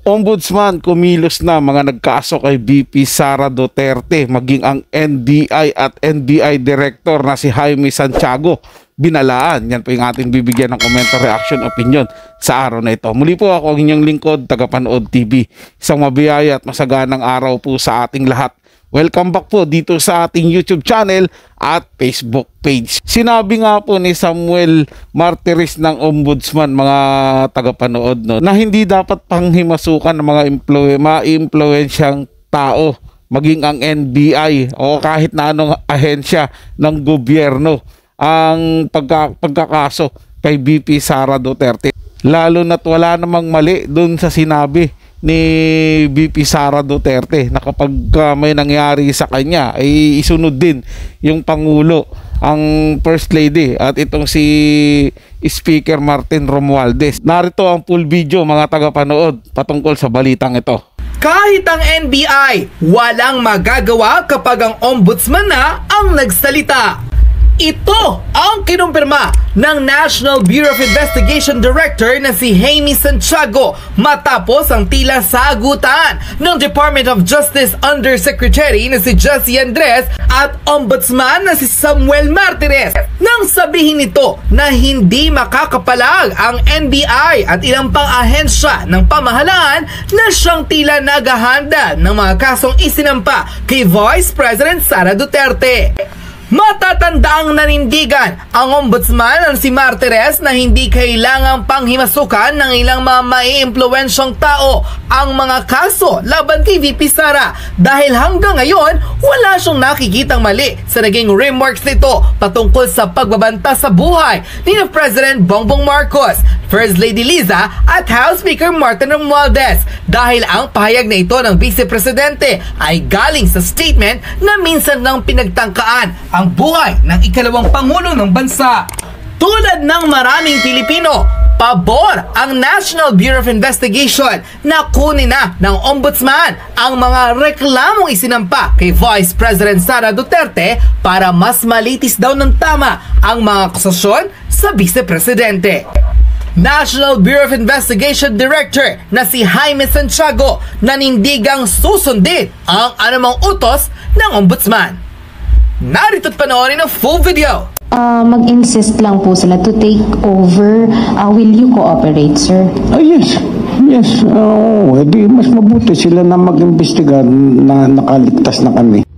Ombudsman kumilos na mga nagkaso kay VP Sara Duterte, maging ang NBI at NBI Director na si Jaime Santiago binalaan. Yan po yung ating bibigyan ng komento, reaction, opinion sa araw na ito. Muli po ako ang inyong lingkod, Tagapanood TV. Isang mabiyaya at masaganang araw po sa ating lahat. Welcome back po dito sa ating YouTube channel at Facebook page. Sinabi nga po ni Samuel Martires ng Ombudsman, mga tagapanood, no, na hindi dapat panghimasukan ng mga ma-impluwensyang tao, maging ang NBI o kahit na anong ahensya ng gobyerno, ang pagkakaso kay VP Sara Duterte. Lalo na't wala namang mali dun sa sinabi ni VP Sara Duterte na kapag may nangyari sa kanya ay isunod din yung Pangulo, ang First Lady at itong si Speaker Martin Romualdez. Narito ang full video, mga tagapanood, patungkol sa balitang ito. Kahit ang NBI, walang magagawa kapag ang ombudsman na ang nagsalita. Ito ang kinumpirma ng National Bureau of Investigation Director na si Jaime Santiago matapos ang tila sagutan ng Department of Justice Undersecretary na si Jessie Andres at Ombudsman na si Samuel Martires nang sabihin nito na hindi makakapalag ang NBI at ilang pang ahensya ng pamahalaan na siyang tila naghahanda ng mga kasong isinampa kay Vice President Sara Duterte. Matatandaang nanindigan ang ombudsman na si Martires na hindi kailangang panghimasukan ng ilang mga maiimpluwensyang tao ang mga kaso laban kay VP Sara dahil hanggang ngayon wala siyang nakikitang mali sa naging remarks nito patungkol sa pagbabanta sa buhay ni President Bongbong Marcos, First Lady Liza at House Speaker Martin Romualdez dahil ang pahayag na ito ng Vice Presidente ay galing sa statement na minsan lang pinagtangkaan ang buhay ng ikalawang Pangulo ng bansa. Tulad ng maraming Pilipino, pabor ang National Bureau of Investigation na kunin na ng Ombudsman ang mga reklamong isinampa kay Vice President Sara Duterte para mas malitis daw ng tama ang mga akusasyon sa Vice Presidente. National Bureau of Investigation Director na si Jaime Santiago nanindigang susundin ang anumang utos ng Ombudsman. Narito't panoorin ang full video. Mag-insist lang po sila to take over. Will you cooperate, sir? Yes. Yes. Di mas mabuti sila na mag-imbestiga na nakaligtas na kami.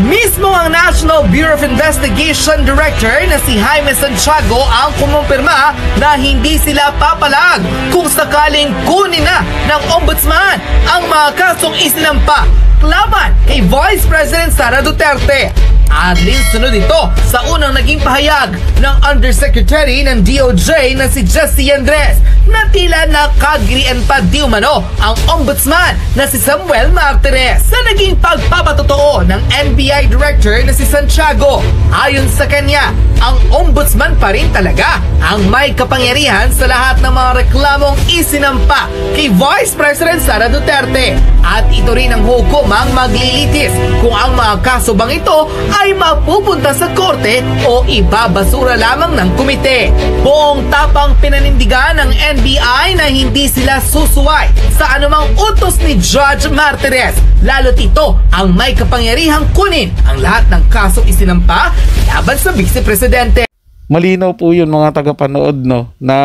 Mismo ang National Bureau of Investigation Director na si Jaime Santiago ang kumumpirma na hindi sila papalag kung sakaling kunin na ng Ombudsman ang mga kasong isinampa laban kay Vice President Sara Duterte. At sunod ito sa unang naging pahayag ng Undersecretary ng DOJ na si Jessie Andres na tila nakagrian pa di umano ang Ombudsman na si Samuel Martires sa naging pagpapatotoo ng NBI Director na si Santiago. Ayon sa kanya, ang Ombudsman pa rin talaga ang may kapangyarihan sa lahat ng mga reklamong isinampa kay Vice President Sara Duterte at ito rin ang hukumang maglilitis kung ang mga kaso bang ito ay mapupunta sa korte o ibabasura lamang ng komite. Buong tapang pinanindigan ng NBI na hindi sila susuway sa anumang utos ni Judge Martires, lalo't ito ang may kapangyarihang kunin ang lahat ng kasong isinampa laban sa Vice Presidente. Malinaw po yun, mga tagapanood, no, na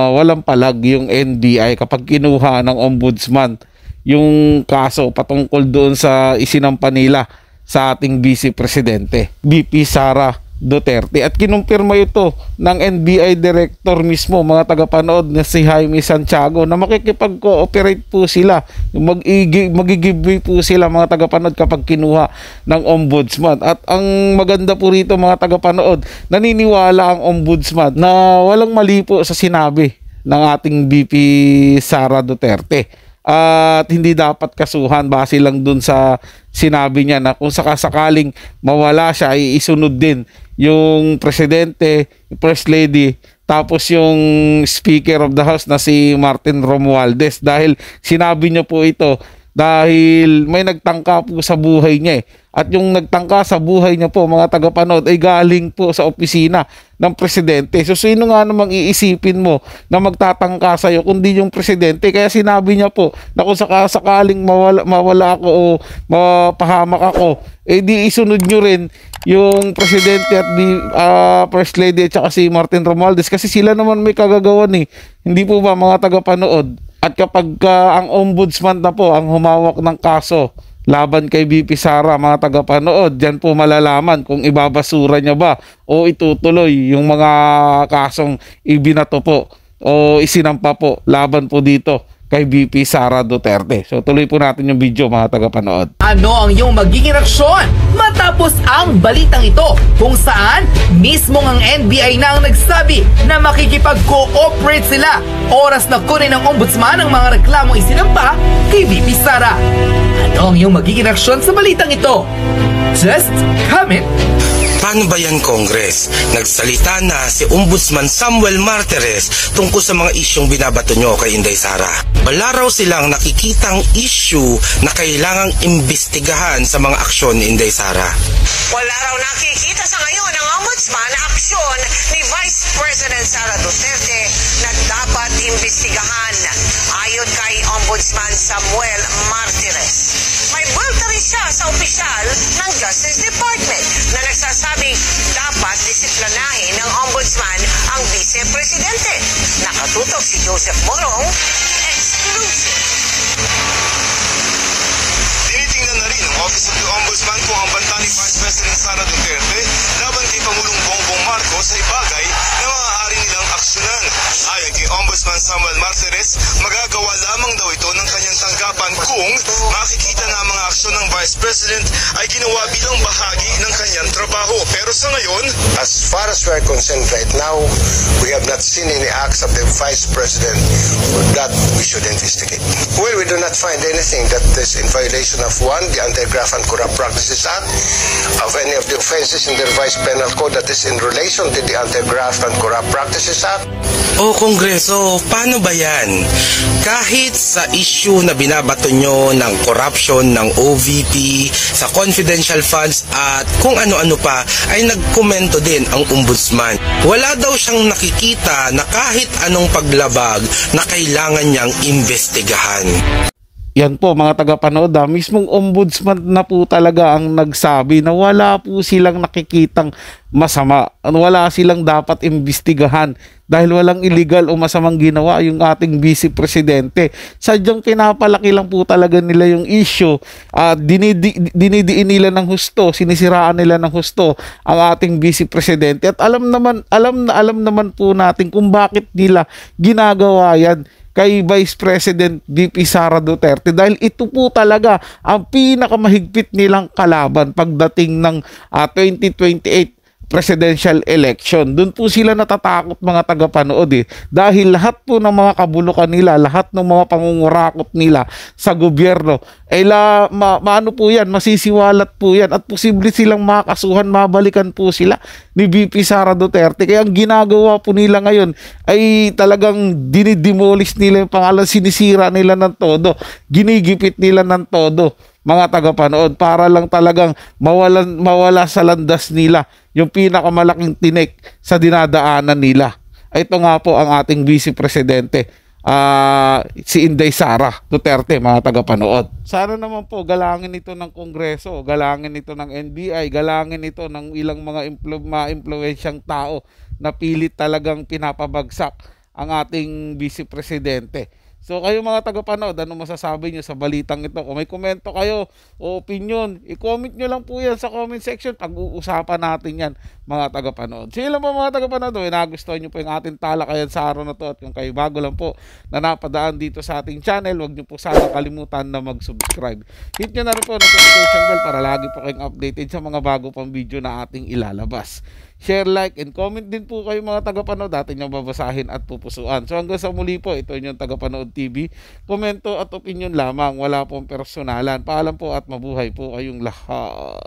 walang palag yung NBI kapag kinuha ng Ombudsman yung kaso patungkol doon sa isinampa nila sa ating Vice Presidente, VP Sara Duterte. At kinumpirma ito ng NBI Director mismo, mga tagapanood, na si Jaime Santiago, na makikipag-cooperate po sila, magigibay po sila, mga tagapanood, kapag kinuha ng Ombudsman. At ang maganda po rito, mga tagapanood, naniniwala ang Ombudsman na walang mali po sa sinabi ng ating VP Sara Duterte. At hindi dapat kasuhan base lang dun sa sinabi niya na kung sakasakaling mawala siya ay isunod din yung Presidente, First Lady, tapos yung Speaker of the House na si Martin Romualdez, dahil sinabi niya po ito dahil may nagtangka po sa buhay niya eh. At yung nagtangka sa buhay niya po, mga tagapanood, ay galing po sa opisina ng presidente. So sino nga namang iisipin mo na magtatangka sa'yo kundi yung presidente? Kaya sinabi niya po na kung sakaling mawala ako o mapahamak ako, eh di isunod nyo rin yung presidente at di First Lady at saka si Martin Romualdez, kasi sila naman may kagagawan eh. Hindi po ba, mga tagapanood? At kapag ang ombudsman na po ang humawak ng kaso laban kay VP Sara, mga tagapanood, dyan po malalaman kung ibabasura niya ba o itutuloy yung mga kasong ibinato po o isinampa po laban po dito kay VP Sara Duterte. So tuloy po natin yung video, mga tagapanood. Ano ang iyong magiging reaksyon matapos ang balitang ito kung saan mismong ang NBI na ang nagsabi na makikipag-cooperate sila oras na kunin ng ombudsman ang mga reklamong isinampa kay VP Sara? Ano ang iyong magiging reaksyon sa balitang ito? Just comment. Paano ba yan, Congress? Nagsalita na si Ombudsman Samuel Martires tungkol sa mga isyong binabato nyo kay Inday Sara. Wala raw silang nakikitang issue na kailangang imbestigahan sa mga aksyon ni Inday Sara. Wala raw nakikita sa ngayon ng Ombudsman na aksyon ni Vice President Sara Duterte na dapat imbestigahan. Ayon kay Ombudsman Samuel Martires, may bulta rin siya sa opisyal ng Justice Department na nagsasabing dapat disiplinahin ng Ombudsman ang Vice Presidente. Nakatutok si Joseph Morong, exclusive. Tinitingnan na rin ng Office of the Ombudsman kung ang banta ni Vice President Sara Duterte laban kay Pangulong Bongbong Marcos ay bagay na maaari nilang aksyonan. Ayon kay Ombudsman Samuel Martires, magagawa lamang daw ito ng kanyang tanggapan kung makikita na ang mga aksyon ng Vice President ay ginawa bilang bahagi ng kanyang trabaho. Pero sa ngayon, as far as we are concerned right now, we have not seen any acts of the Vice President that we should investigate. Well, we do not find anything that is in violation of one, the Anti-Graft and Corrupt Practices Act, of any of the offenses in the Revised Penal Code that is in relation to the Anti-Graft and Corrupt Practices Act. O Kongreso, paano ba yan? Kahit sa issue na binabato nyo ng corruption ng OVP, sa confidential funds at kung ano-ano pa, ay nagkomento din ang ombudsman. Wala daw siyang nakikita na kahit anong paglabag na kailangan niyang imbestigahan. Yan po, mga tagapanood, mismong ombudsman na po talaga ang nagsabi na wala po silang nakikitang masama. Wala silang dapat imbestigahan dahil walang illegal o masamang ginawa yung ating Vice Presidente. Sadyang pinapalaki lang po talaga nila yung issue. Dinidiin nila ng husto, sinisiraan nila ng husto ang ating Vice Presidente. At alam naman po natin kung bakit nila ginagawa yan kay Vice President VP Sara Duterte, dahil ito po talaga ang pinakamahigpit nilang kalaban pagdating ng 2028 presidential election. Doon po sila natatakot, mga tagapanood dahil lahat po ng mga kabulukan nila, lahat ng mga pangungurakot nila sa gobyerno ay maano po yan, masisiwalat po yan at posible silang makasuhan, mabalikan po sila ni VP Sara Duterte. Kaya ang ginagawa po nila ngayon ay talagang dinidemolish nila yung pangalan, sinisira nila ng todo, ginigipit nila ng todo, mga tagapanood, para lang talagang mawala sa landas nila yung pinakamalaking tinik sa dinadaanan nila. Ito nga po ang ating Vice Presidente, si Inday Sara Duterte, mga tagapanood. Sana naman po galangin ito ng Kongreso, galangin ito ng NBI, galangin ito ng ilang mga impluwensyang tao na pilit talagang pinapabagsak ang ating Vice Presidente. So kayo, mga tagapanood, ano masasabi nyo sa balitang ito? Kung may komento kayo o opinion, i-comment nyo lang po yan sa comment section. Pag-uusapan natin yan, mga tagapanood. So yun lang po, mga tagapanood. Nagustuhan nyo po yung ating talakayan sa araw na to. At kung kayo bago lang po na napadaan dito sa ating channel, huwag nyo po sana kalimutan na mag-subscribe. Hit nyo na rin po ng notification bell para lagi po kayong updated sa mga bago pang video na ating ilalabas. Share, like, and comment din po kayo, mga tagapanood. Atin yung babasahin at pupusuan. So hanggang sa muli po, ito yung Tagapanood TV. Komento at opinion lamang. Wala pong personalan. Paalam po at mabuhay po kayong lahat.